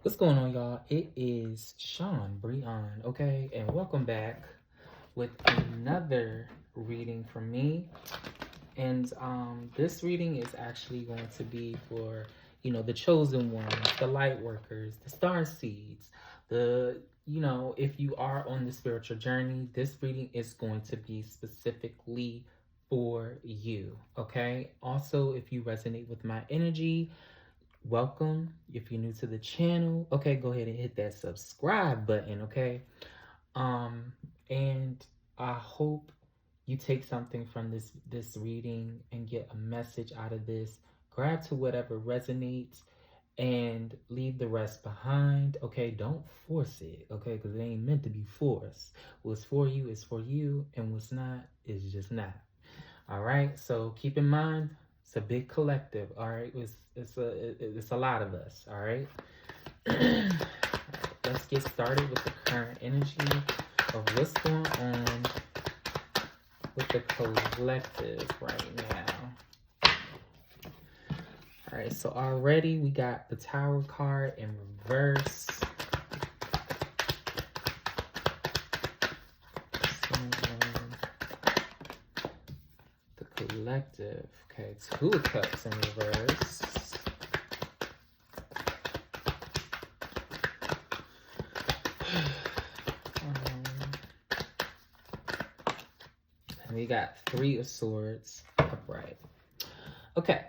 What's going on, y'all? It is Sean Breon, okay? And welcome back with another reading from me. And this reading is actually going to be for, the chosen ones, the light workers, the star seeds, if you are on the spiritual journey, this reading is going to be specifically for you, okay? Also, if you resonate with my energy, welcome. If you're new to the channel, okay, go ahead and hit that subscribe button, okay? Um, and I hope you take something from this reading and get a message out of this. Grab to whatever resonates and leave the rest behind. Okay, don't force it, okay, because it ain't meant to be forced. What's for you is for you, and what's not is just not. All right. So keep in mind, it's a big collective. All right. It's a lot of us. All right. Let's get started with the current energy of what's going on with the collective right now. All right. So already we got the Tower card in reverse. Collective. Okay, Two of Cups in reverse. And we got Three of Swords upright. Okay.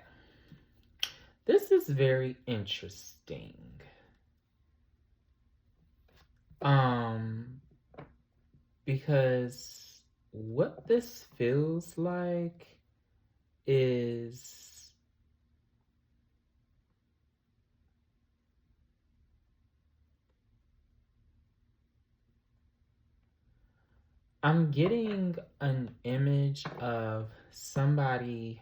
This is very interesting. Because what this feels like is I'm getting an image of somebody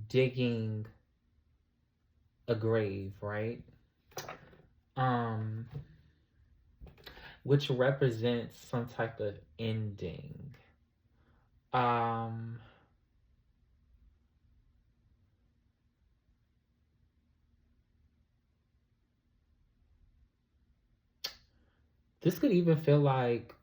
digging a grave, right? Which represents some type of ending. This could even feel like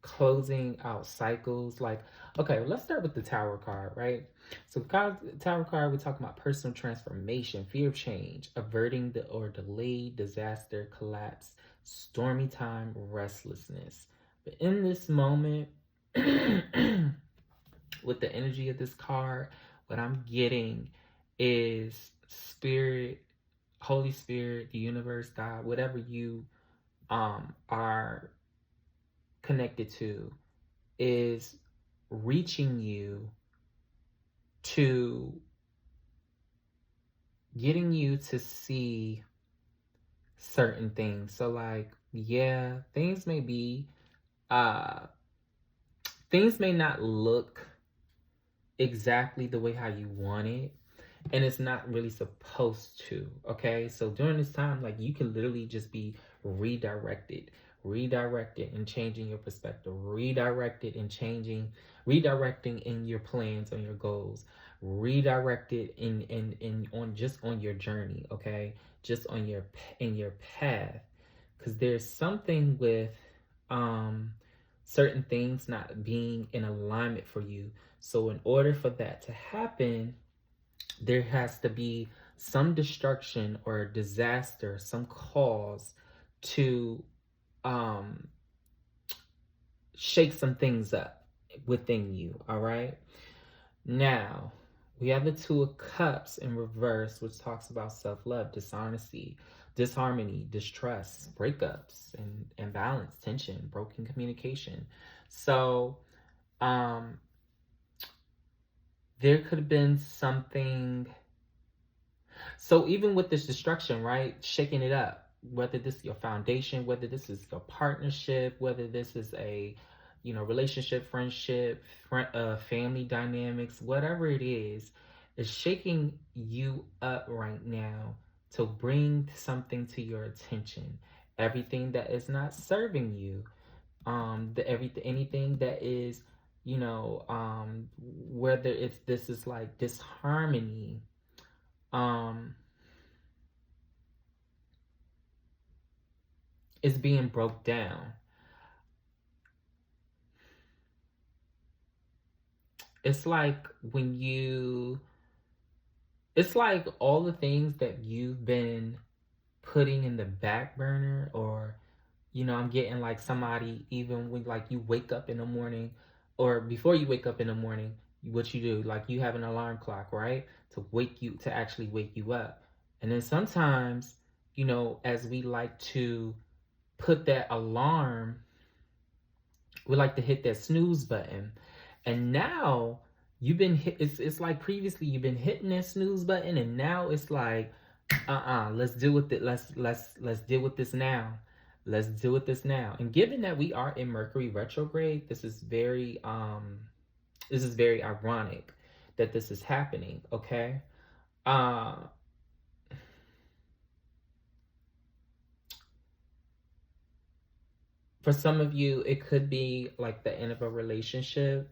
closing out cycles. Like, okay, let's start with the Tower card, right? So Tower card, we're talking about personal transformation, fear of change, averting the or delayed disaster, collapse, stormy time, restlessness. But in this moment, with the energy of this card, what I'm getting is spirit, Holy Spirit, the universe, God, whatever you are connected to, is reaching you to getting you to see certain things. So like, yeah, uh things may not look exactly the way how you want it, and it's not really supposed to. Okay, so during this time, like, you can literally just be redirected and changing your perspective, redirecting in your plans, on your goals, redirected in on just on your journey. Okay, just on your in your path, because there's something with certain things not being in alignment for you. So in order for that to happen, there has to be some destruction or disaster, some cause to um, shake some things up within you. All right. Now, we have the Two of Cups in reverse, which talks about self love, dishonesty, disharmony, distrust, breakups, and imbalance, tension, broken communication. So, there could have been something. So even with this destruction, right, shaking it up, whether this is your foundation, whether this is your partnership, whether this is a, relationship, friendship, family dynamics, whatever it is shaking you up right now to bring something to your attention. Everything that is not serving you, anything that is, whether it's this is like disharmony, um is being broke down. It's like when you, it's like all the things that you've been putting in the back burner, or I'm getting like somebody, even when like you wake up in the morning, or before you wake up in the morning, what you do, like you have an alarm clock, right? To actually wake you up. And then sometimes, as we like to put that alarm, we like to hit that snooze button. And now you've been hit, it's like previously you've been hitting that snooze button, and now it's like, let's deal with it. Let's deal with this now. Let's deal with this now. And given that we are in Mercury retrograde, this is very ironic that this is happening, okay? Uh for some of you, it could be like the end of a relationship.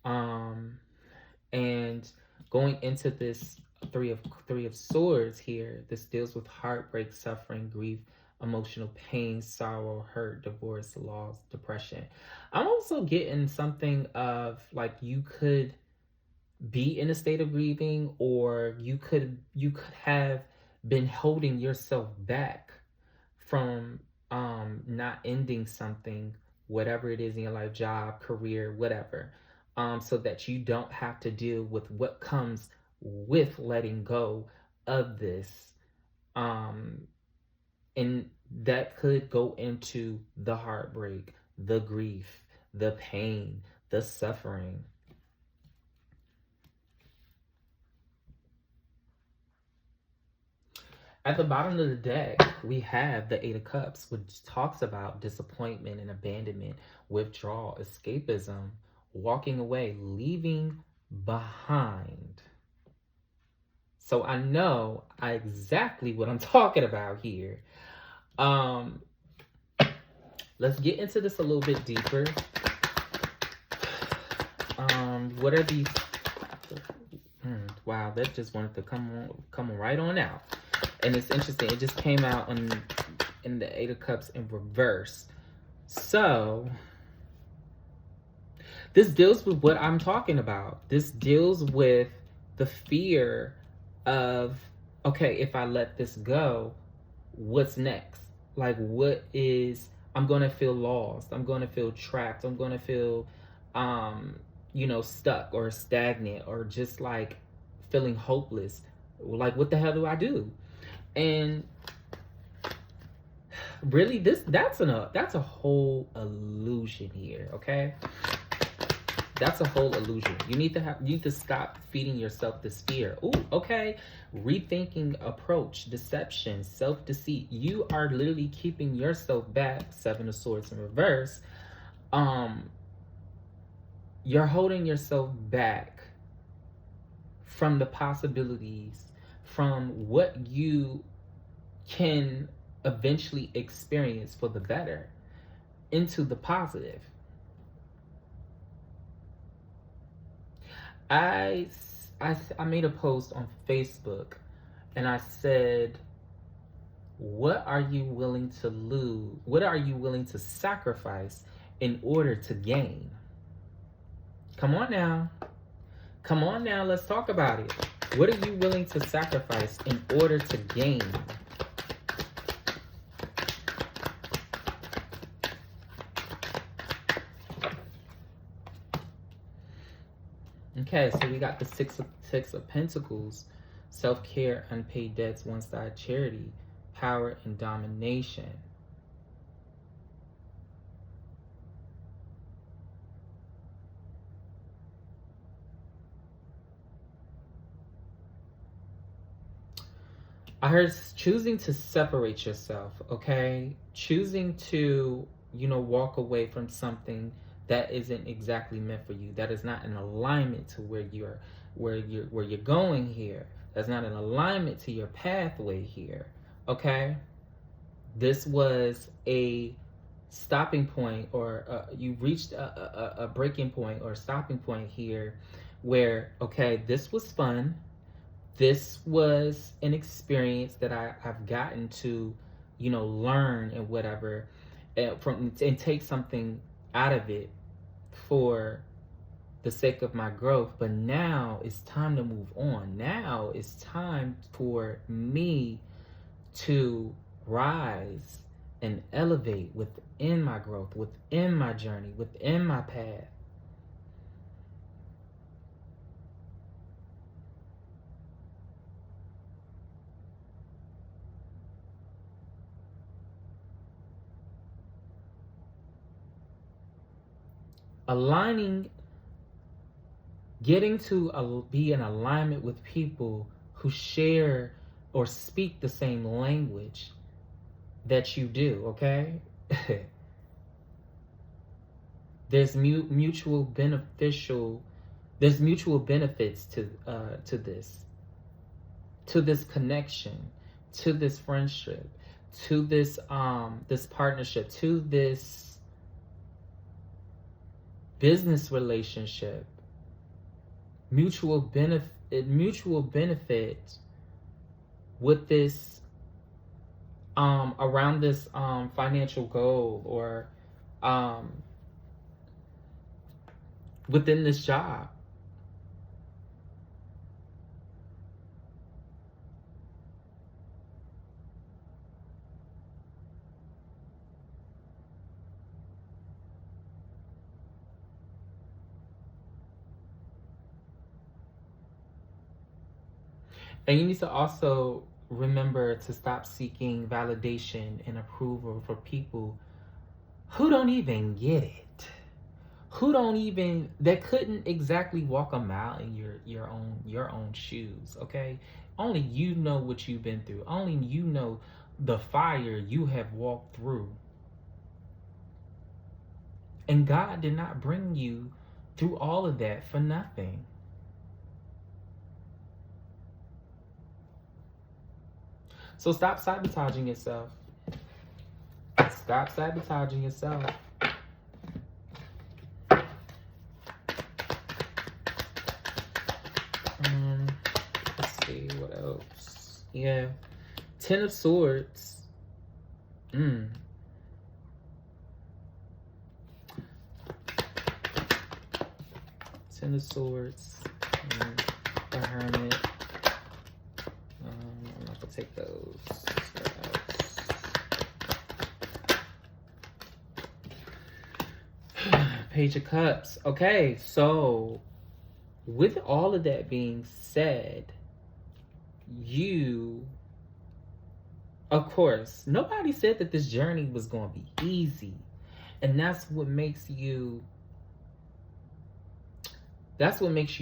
Um and going into this three of swords here, this deals with heartbreak, suffering, grief, emotional pain, sorrow, hurt, divorce, loss, depression. I'm also getting something of like you could be in a state of grieving, or you could have been holding yourself back from not ending something, whatever it is in your life, job, career, whatever, so that you don't have to deal with what comes with letting go of this. um and that could go into the heartbreak, the grief, the pain, the suffering. At the bottom of the deck, we have the Eight of Cups, which talks about disappointment and abandonment, withdrawal, escapism, walking away, leaving behind. So I know exactly what I'm talking about here. Um, let's get into this a little bit deeper. What are these? Wow, that just wanted to come right on out. And it's interesting. It just came out in the Eight of Cups in reverse. So this deals with what I'm talking about. This deals with the fear of, okay, if I let this go, what's next? Like, I'm going to feel lost. I'm going to feel trapped. I'm going to feel, stuck or stagnant, or just like feeling hopeless. Like, what the hell do I do? And really, that's a whole illusion here, okay? That's a whole illusion. You need to stop feeding yourself this fear. Ooh, okay. Rethinking approach, deception, self-deceit. You are literally keeping yourself back. Seven of Swords in reverse. You're holding yourself back from the possibilities, from what you can eventually experience for the better, into the positive. I made a post on Facebook, and I said, what are you willing to lose? What are you willing to sacrifice in order to gain? Come on now. Come on now, let's talk about it. What are you willing to sacrifice in order to gain? Okay, so we got the Six of Pentacles, self-care, unpaid debts, one-side charity, power and domination. I heard choosing to separate yourself, okay? Choosing to, walk away from something that isn't exactly meant for you, that is not in alignment to where you're going here. That's not in alignment to your pathway here. Okay? This was a stopping point, or you reached a breaking point or stopping point here where, okay, this was fun. This was an experience that I've gotten to learn and whatever, and take something out of it for the sake of my growth. But now it's time to move on. Now it's time for me to rise and elevate within my growth, within my journey, within my path. Aligning, getting to be in alignment with people who share or speak the same language that you do, okay? there's mutual beneficial there's mutual benefits to this connection, to this friendship, to this partnership, to this business relationship. Mutual benefit with this around this financial goal, or within this job. And you need to also remember to stop seeking validation and approval for people who don't even get it, who don't even, that couldn't exactly walk a mile in your own shoes. Okay, only you know what you've been through. Only you know the fire you have walked through. And God did not bring you through all of that for nothing. So stop sabotaging yourself. Stop sabotaging yourself. Let's see what else. Yeah, Ten of Swords. Ten of Swords. The Hermit. I'm not gonna take those. Page of Cups. Okay, so with all of that being said, of course, nobody said that this journey was going to be easy. And that's what makes you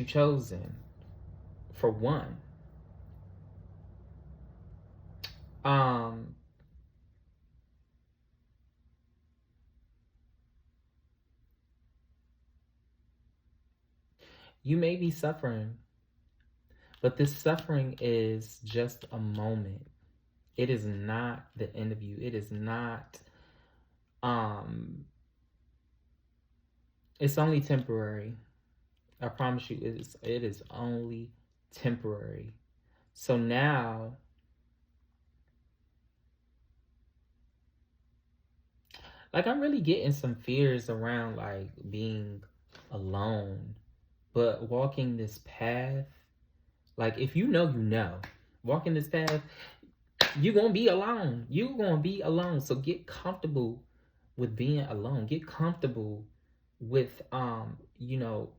chosen, for one. You may be suffering, but this suffering is just a moment. It is not the end of you. It is not, it's only temporary. I promise you, it is only temporary. So now, like, I'm really getting some fears around, like, being alone, but walking this path. Like, if you know, walking this path, you're gonna be alone. You're gonna be alone. So get comfortable with being alone. Get comfortable with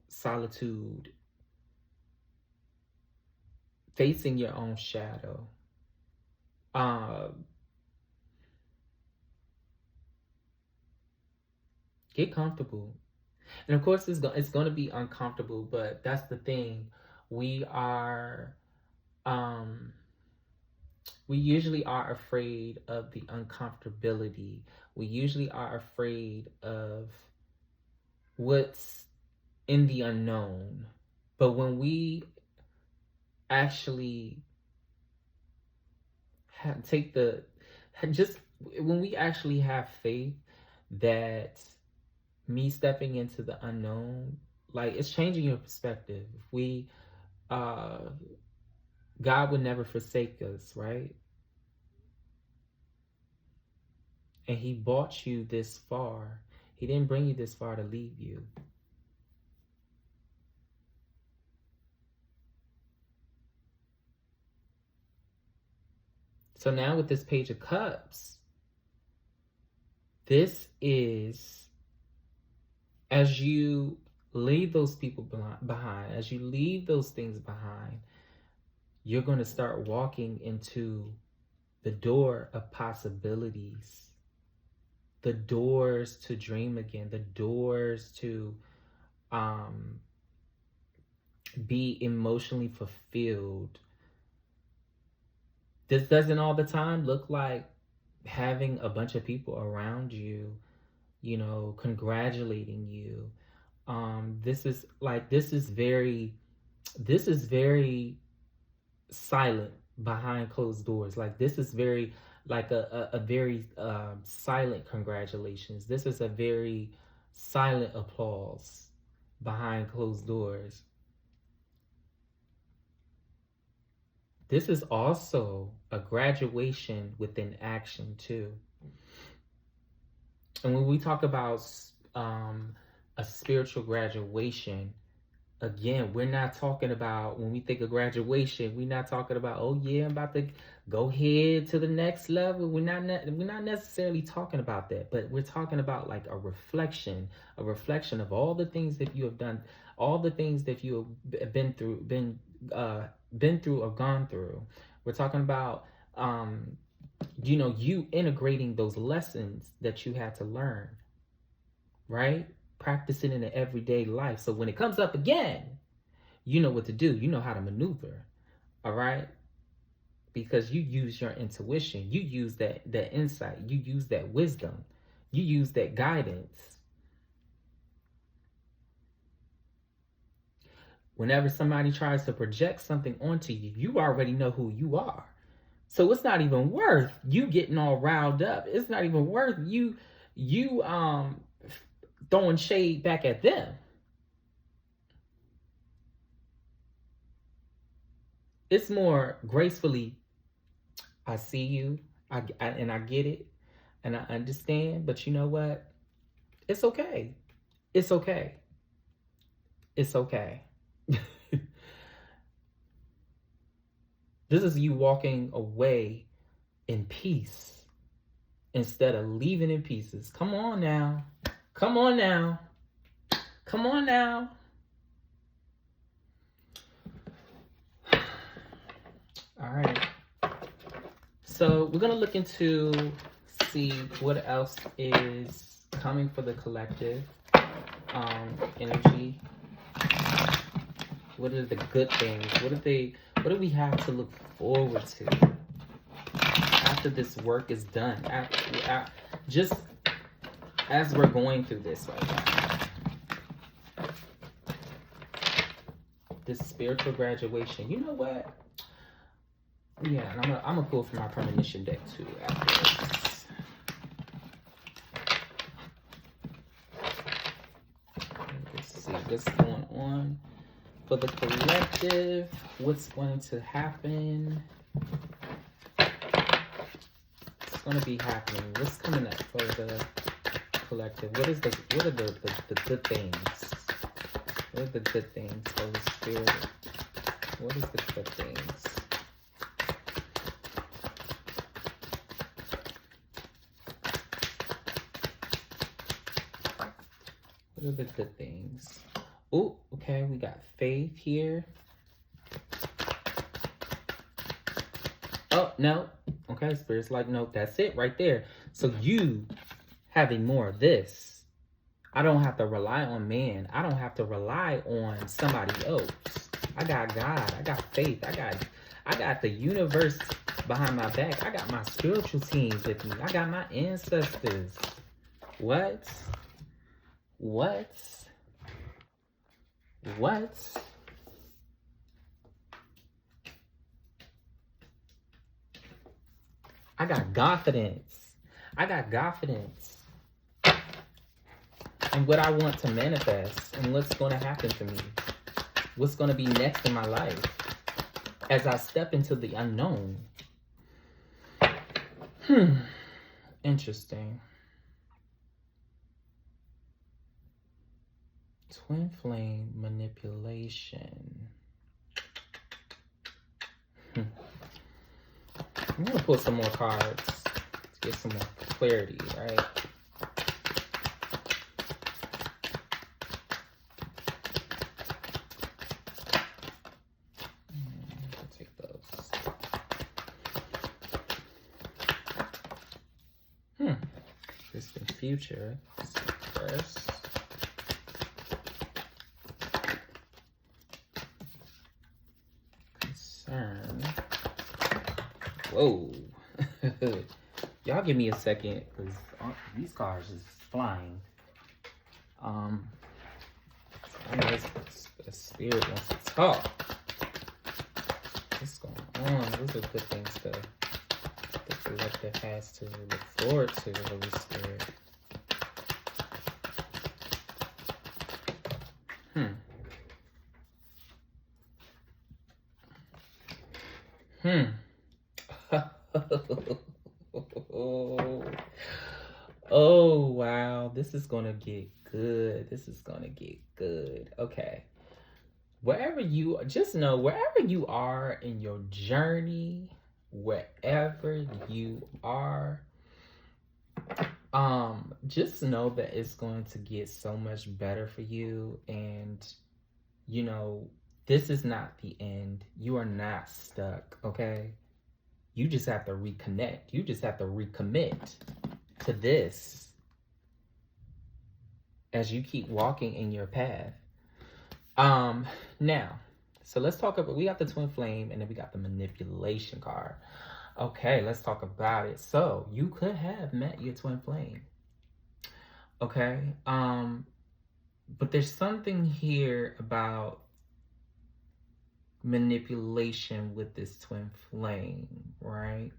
solitude, facing your own shadow. Get comfortable. And of course it's going to be uncomfortable, but that's the thing. We usually are afraid of the uncomfortability. We usually are afraid of what's in the unknown. But when we actually when we actually have faith that me stepping into the unknown, like, it's changing your perspective. God would never forsake us, right? And he brought you this far. He didn't bring you this far to leave you. So now with this Page of Cups, this is, as you leave those people behind, as you leave those things behind, you're going to start walking into the door of possibilities, the doors to dream again, the doors to be emotionally fulfilled. This doesn't all the time look like having a bunch of people around you, you know, congratulating you. This is very silent behind closed doors. Like, this is very like a very silent congratulations. This is a very silent applause behind closed doors. This is also a graduation within action too. And when we talk about a spiritual graduation, again, we're not talking about, when we think of graduation, we're not talking about, oh yeah, I'm about to go ahead to the next level. We're not necessarily talking about that, but we're talking about like a reflection of all the things that you have done, all the things that you have been through or gone through. We're talking about you know, you integrating those lessons that you had to learn, right? Practicing in the everyday life. So when it comes up again, you know what to do. You know how to maneuver. All right? Because you use your intuition. You use that insight. You use that wisdom. You use that guidance. Whenever somebody tries to project something onto you, you already know who you are. So it's not even worth you getting all riled up. It's not even worth you throwing shade back at them. It's more gracefully, I see you, and I get it, and I understand, but you know what? It's okay. It's okay. It's okay. This is you walking away in peace instead of leaving in pieces. Come on now. Come on now. Come on now. All right. So we're going to look into see what else is coming for the collective energy. What are the good things? What do we have to look forward to after this work is done? Just as we're going through this right now. This spiritual graduation. You know what? Yeah, and I'm gonna pull from my premonition deck too after this. Let's see what's going on for the collective. What's going to happen? What's going to be happening? What's coming up for the collective? What are the good things? What are the good things for the spirit? What is the good things? What are the good things? Oh, okay, we got faith here. Oh, no. Okay, Spirit's like, no, that's it right there. So you having more of this. I don't have to rely on man. I don't have to rely on somebody else. I got God. I got faith. I got the universe behind my back. I got my spiritual teams with me. I got my ancestors. What? I got confidence. And what I want to manifest and what's going to happen to me. What's going to be next in my life as I step into the unknown. Interesting. Twin flame manipulation. I'm gonna pull some more cards to get some more clarity, right? I'll take those. Distant future. First. Concern. Whoa. Y'all give me a second, because these cards is flying. I know the spirit wants to talk. What's going on? Those are good things that the collective has to look forward to, Holy Spirit. Oh, wow. This is going to get good. This is going to get good. Okay. Wherever you, just know, wherever you are in your journey, wherever you are, just know that it's going to get so much better for you. And, you know, this is not the end. You are not stuck, okay? You just have to reconnect. You just have to recommit to this as you keep walking in your path. Now, so let's talk about, we got the twin flame and then we got the manipulation card. Okay, let's talk about it. So you could have met your twin flame. Okay. But there's something here about manipulation with this twin flame, right?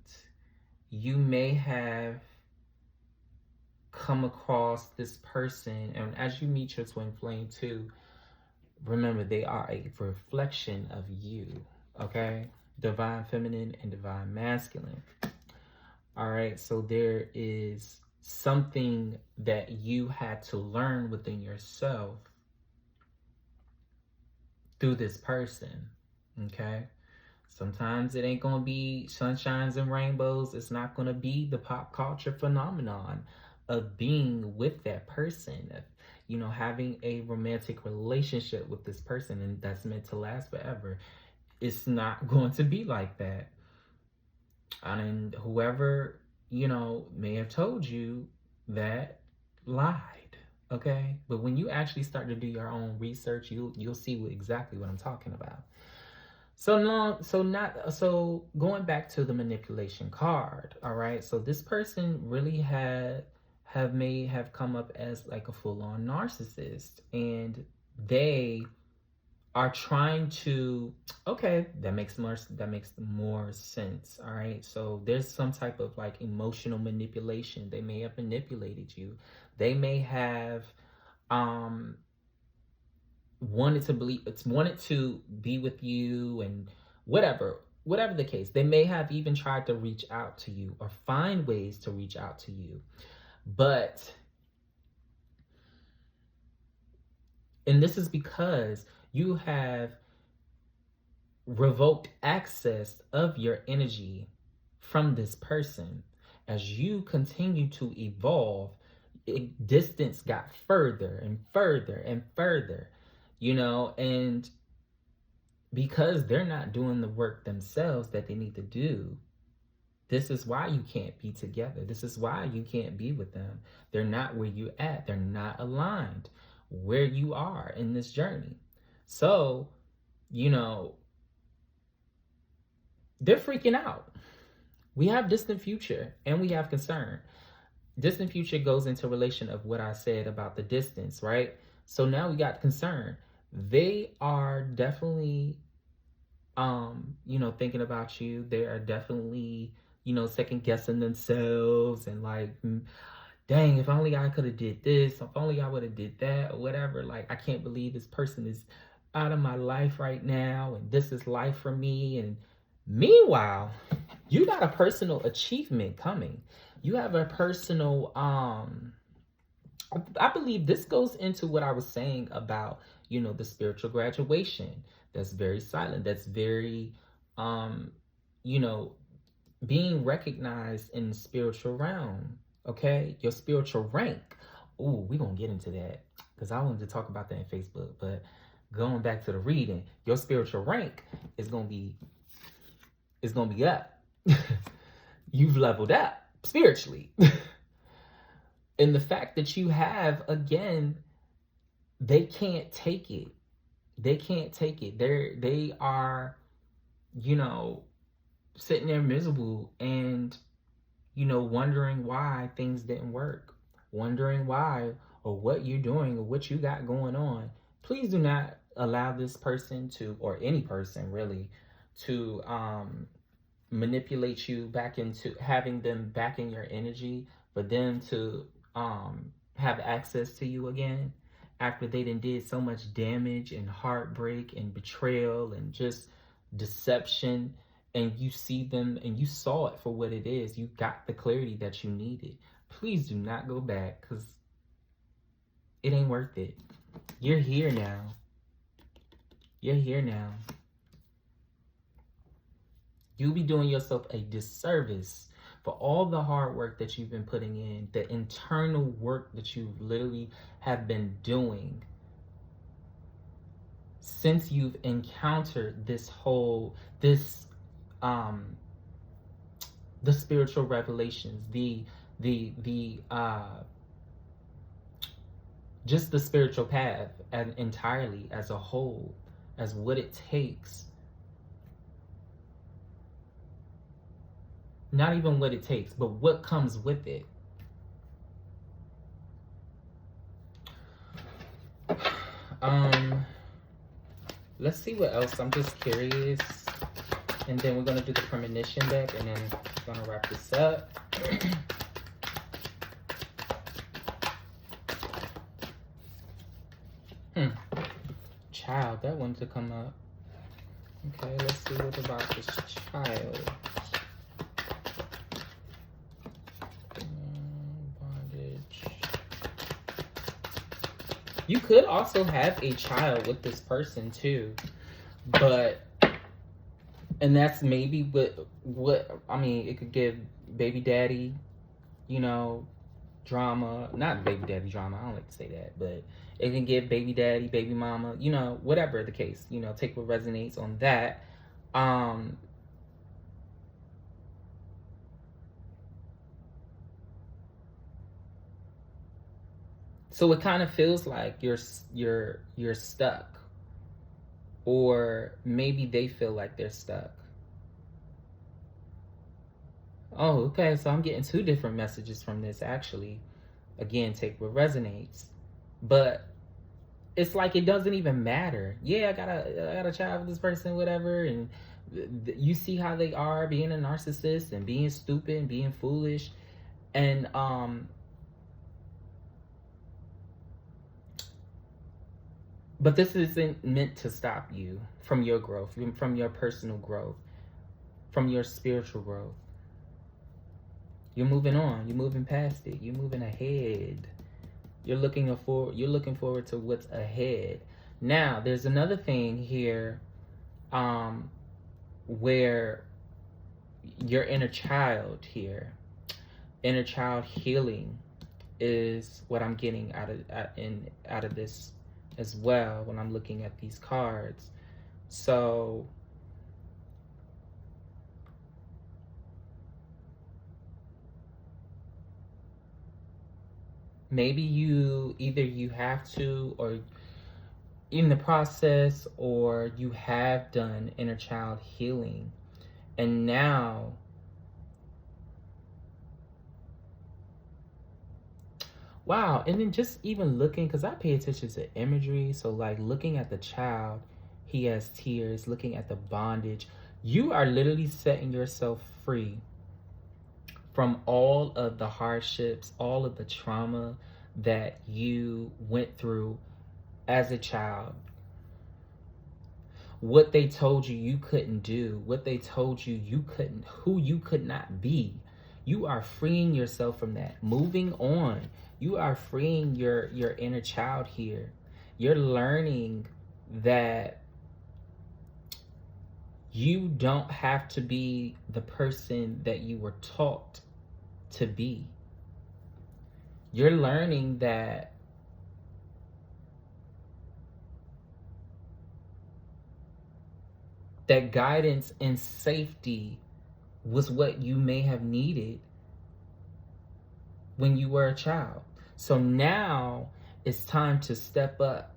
You may have come across this person, and as you meet your twin flame too, remember they are a reflection of you, okay? Divine feminine and divine masculine. All right, so there is something that you had to learn within yourself through this person, okay? Sometimes it ain't gonna be sunshines and rainbows. It's not gonna be the pop culture phenomenon of being with that person, of, you know, having a romantic relationship with this person, and that's meant to last forever. It's not going to be like that. And whoever, you know, may have told you that lied, okay? But when you actually start to do your own research, you'll see exactly what I'm talking about. So going back to the manipulation card, all right? So this person really may have come up as like a full-on narcissist, and they are trying to, okay, that makes more sense. All right, so there's some type of like emotional manipulation. They may have manipulated you. They may have wanted to be with you, and whatever the case. They may have even tried to reach out to you or find ways to reach out to you, and this is because you have revoked access of your energy from this person. As you continue to evolve, distance got further and further and further, you know, and because they're not doing the work themselves that they need to do, this is why you can't be together. This is why you can't be with them. They're not where you at. They're not aligned where you are in this journey. So, you know, they're freaking out. We have distant future and we have concern. Distant future goes into relation of what I said about the distance, right? So now we got concern. They are definitely, you know, thinking about you. They are definitely, you know, second guessing themselves and like, dang, if only I could have did this, if only I would have did that, or whatever. Like, I can't believe this person is out of my life right now, and this is life for me. And meanwhile, you got a personal achievement coming. You have a personal, I believe this goes into what I was saying about, the spiritual graduation. That's very silent. That's very, um, you know, being recognized in the spiritual realm. Okay, your spiritual rank. Ooh, we're gonna get into that because I wanted to talk about that in Facebook. But going back to the reading, your spiritual rank is gonna be up. You've leveled up spiritually. And the fact that you have, again, they can't take it. They can't take it. They are, you know, sitting there miserable and, wondering why things didn't work, wondering why or what you're doing or what you got going on. Please do not allow this person to, or any person really, to manipulate you back into having them back in your energy, for them to have access to you again after they did so much damage and heartbreak and betrayal and just deception. And you see them and you saw it for what it is. You got the clarity that you needed. Please do not go back, because it ain't worth it. You're here now. You're here now. You'll be doing yourself a disservice for all the hard work that you've been putting in, the internal work that you literally have been doing since you've encountered the spiritual revelations, just the spiritual path and entirely as a whole, as what it takes. Not even what it takes, but what comes with it. Let's see what else. I'm just curious. And then we're going to do the premonition deck, and then we're going to wrap this up. Child, that wanted to come up. Okay, let's see what about this child. You could also have a child with this person too, and that's maybe what I mean. It could give baby daddy, drama. Not baby daddy drama. I don't like to say that, but it can give baby daddy, baby mama, whatever the case. Take what resonates on that. So it kind of feels like you're stuck, or maybe they feel like they're stuck. Oh, okay. So I'm getting two different messages from this actually. Again, take what resonates, but it's like it doesn't even matter. Yeah, I got a child with this person, whatever, and you see how they are being a narcissist and being stupid and being foolish, and but this isn't meant to stop you from your growth, from your personal growth, from your spiritual growth. You're moving on. You're moving past it. You're moving ahead. You're looking forward to what's ahead. Now, there's another thing here, where your inner child here, inner child healing, is what I'm getting out of this as well when I'm looking at these cards. So maybe you have to, or in the process, or you have done inner child healing, and now wow. And then just even looking, because I pay attention to imagery, so like looking at the child, he has tears, looking at the bondage. You are literally setting yourself free from all of the hardships, all of the trauma that you went through as a child. What they told you couldn't do, what they told you couldn't, who you could not be. You are freeing yourself from that. Moving on. You are freeing your inner child here. You're learning that you don't have to be the person that you were taught to be. You're learning that guidance and safety was what you may have needed when you were a child. So now it's time to step up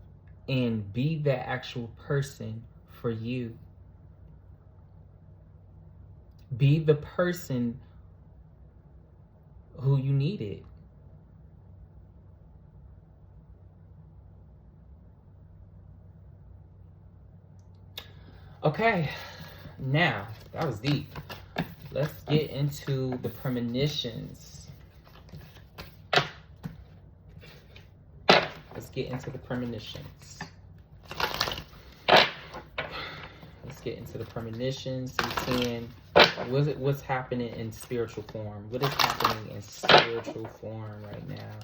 and be that actual person for you. Be the person who you needed. Okay, now that was deep. Let's get into the premonitions. Let's get into the premonitions. Let's get into the premonitions. We're seeing what's happening in spiritual form. What is happening in spiritual form right now?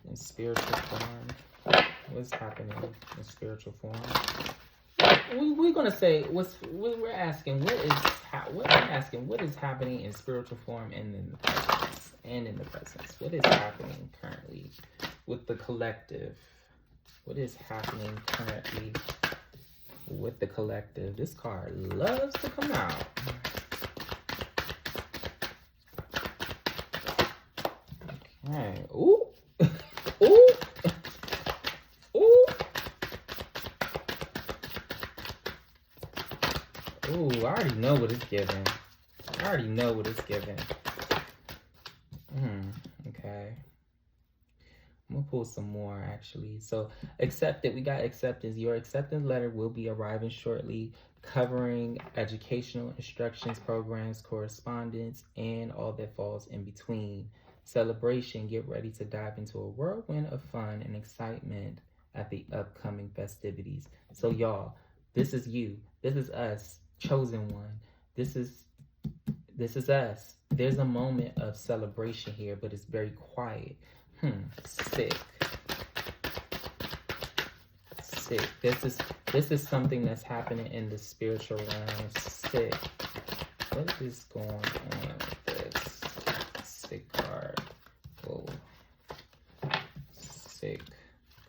In spiritual form, what's happening in spiritual form? We're gonna say we're asking what is happening in spiritual form and in the presence. What is happening currently with the collective? What is happening currently with the collective? This card loves to come out. Okay. Ooh. Ooh. Ooh. Ooh, I already know what it's giving. Okay. I'm gonna pull some more actually. So accepted, we got acceptance. Your acceptance letter will be arriving shortly, covering educational instructions, programs, correspondence, and all that falls in between. Celebration, get ready to dive into a whirlwind of fun and excitement at the upcoming festivities. So y'all, this is you. This is us, chosen one. This is us. There's a moment of celebration here, but it's very quiet. Sick. This is something that's happening in the spiritual realm. Sick. What is going on with this? Sick card. Whoa. Sick.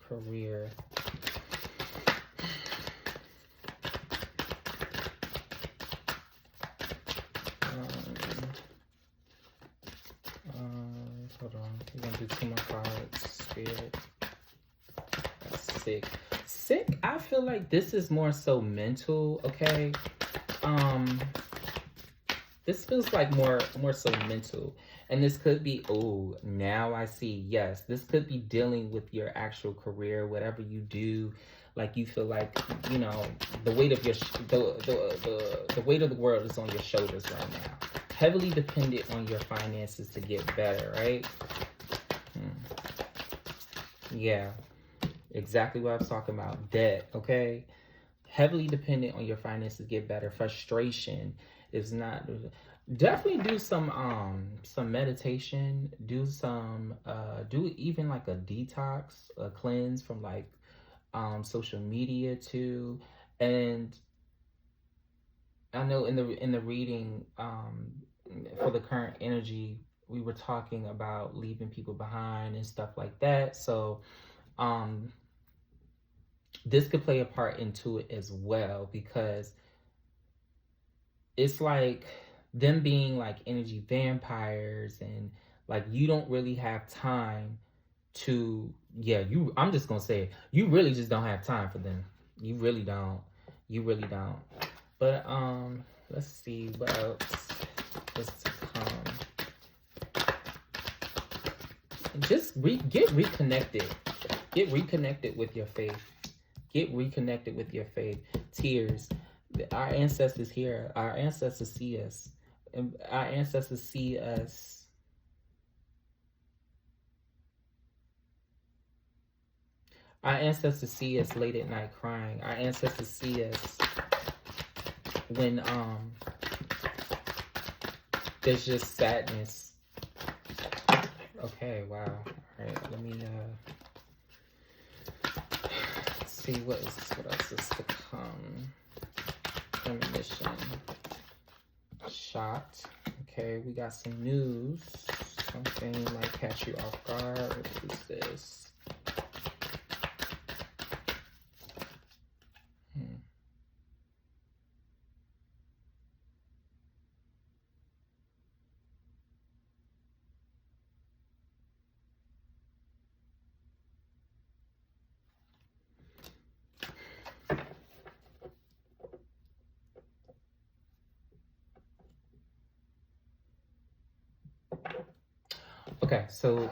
Career. Hold on. We're gonna do 2 more cards. Spirit. Sick. Sick. I feel like this is more so mental. Okay. This feels like more so mental, and this could be. Oh, now I see. Yes, this could be dealing with your actual career, whatever you do. Like you feel like the weight of your the weight of the world is on your shoulders right now. Heavily dependent on your finances to get better, right? Yeah, exactly what I was talking about. Debt, okay? Heavily dependent on your finances to get better. Frustration is not. Definitely do some meditation. Do some do even like a detox, a cleanse from like social media too. And I know in the reading for the current energy, we were talking about leaving people behind and stuff like that. So this could play a part into it as well, because it's like them being like energy vampires, and like you don't really have time to I'm just gonna say it, you really just don't have time for them. You really don't. But let's see what else is to come. Just get reconnected. Get reconnected with your faith. Tears. Our ancestors here. Our ancestors see us. And our ancestors see us. Our ancestors see us late at night crying. Our ancestors see us when There's just sadness. Okay, wow. All right, let me see what else is to come. Premonition. Shot. Okay, we got some news. Something might catch you off guard. What is this? Okay, so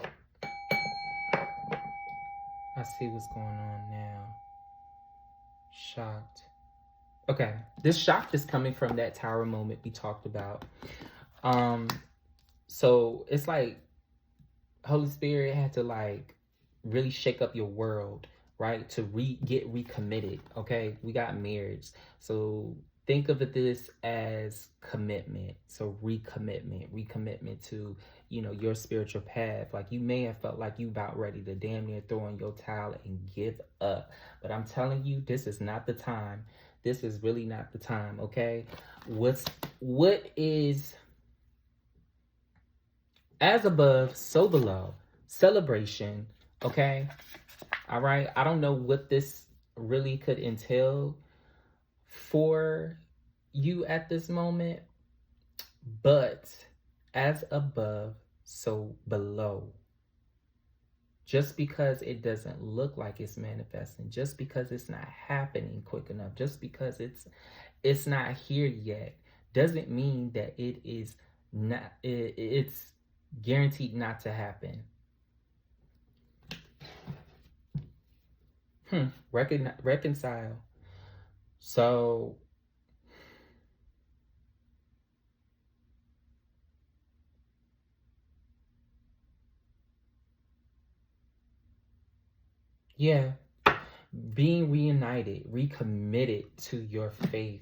I see what's going on now. Shocked. Okay, this shock is coming from that tower moment we talked about. So it's like Holy Spirit had to like really shake up your world, right? To get recommitted. Okay, we got marriage, so think of this as commitment. So recommitment to, you know, your spiritual path. Like you may have felt like you about ready to damn near throw in your towel and give up, but I'm telling you, this is not the time. This is really not the time. Okay, what is as above, so below. Celebration. Okay. All right. I don't know what this really could entail for you at this moment, but as above, so below. Just because it doesn't look like it's manifesting, just because it's not happening quick enough, just because it's not here yet, doesn't mean that it is not. It's guaranteed not to happen. Reconcile. So yeah, being reunited, recommitted to your faith,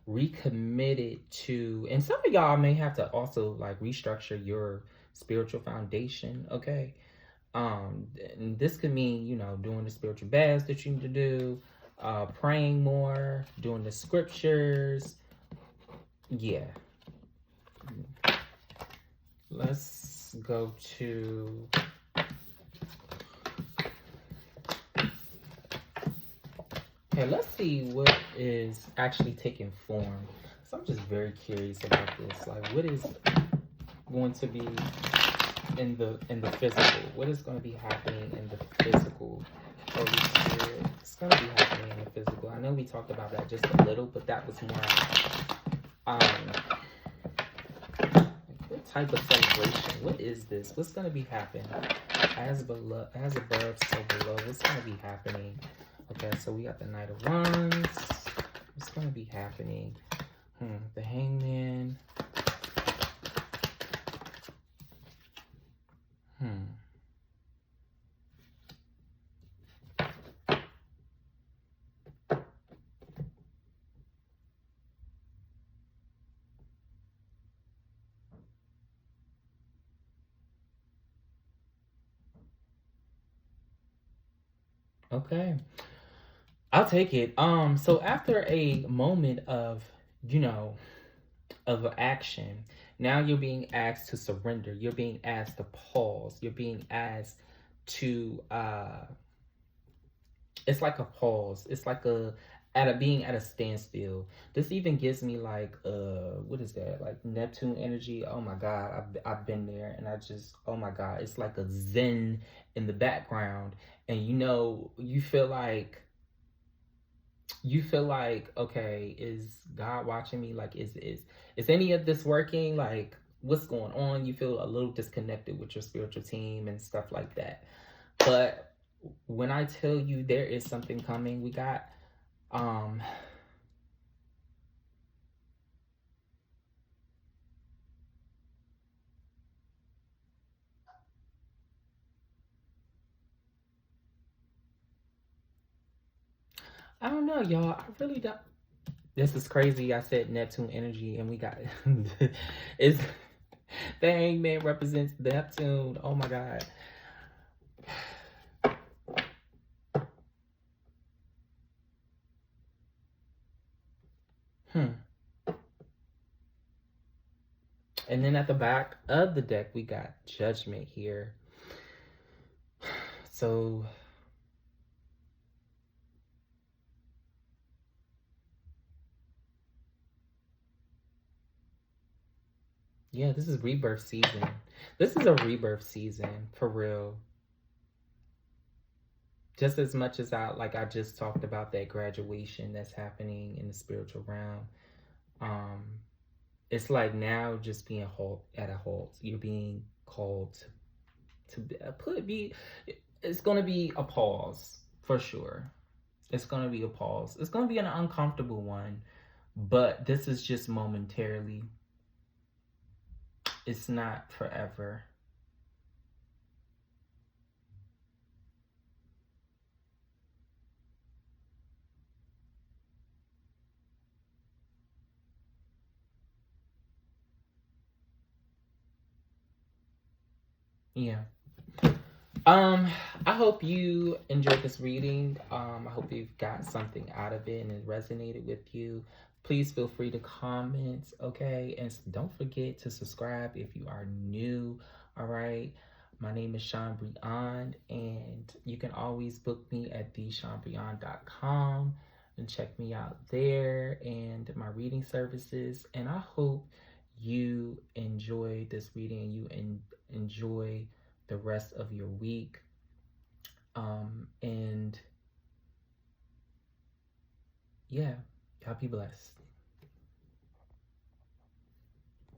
recommitted to, and some of y'all may have to also like restructure your spiritual foundation. Okay. And this could mean, you know, doing the spiritual baths that you need to do, praying more, doing the scriptures. Yeah. Let's go to okay, let's see what is actually taking form. So I'm just very curious about this. Like what is going to be in the physical? What is going to be happening in the physical? Holy Spirit. It's going to be happening in the physical. I know we talked about that just a little, but that was more what type of celebration? What is this? What's going to be happening? As above, so below. What's going to be happening? Okay, so we got the Knight of Wands. What's going to be happening? The Hangman. Okay. I'll take it. So after a moment of, you know, of action, now you're being asked to surrender. You're being asked to pause. You're being asked to it's like a pause. It's like being at a standstill. This even gives me like what is that? Like Neptune energy. Oh my god, I've been there and I just, oh my god, it's like a zen in the background, and you know, you feel like, okay, is God watching me? Like is any of this working? Like what's going on? You feel a little disconnected with your spiritual team and stuff like that. But when I tell you there is something coming, we got I don't know, y'all. I really don't. This is crazy. I said Neptune energy and we got it's The Hangman represents Neptune. Oh my God. And then at the back of the deck, we got Judgment here. So yeah, this is rebirth season. This is a rebirth season for real. Just as much as I just talked about that graduation that's happening in the spiritual realm. It's like now just being at a halt. You're being called to be. It's gonna be a pause for sure. It's gonna be a pause. It's gonna be an uncomfortable one, but this is just momentarily. It's not forever. Yeah. I hope you enjoyed this reading. I hope you've got something out of it and it resonated with you. Please feel free to comment, okay? And don't forget to subscribe if you are new, all right? My name is Sean Briand, and you can always book me at theseanbriand.com and check me out there and my reading services. And I hope you enjoy this reading and you enjoy the rest of your week. And yeah, y'all be blessed.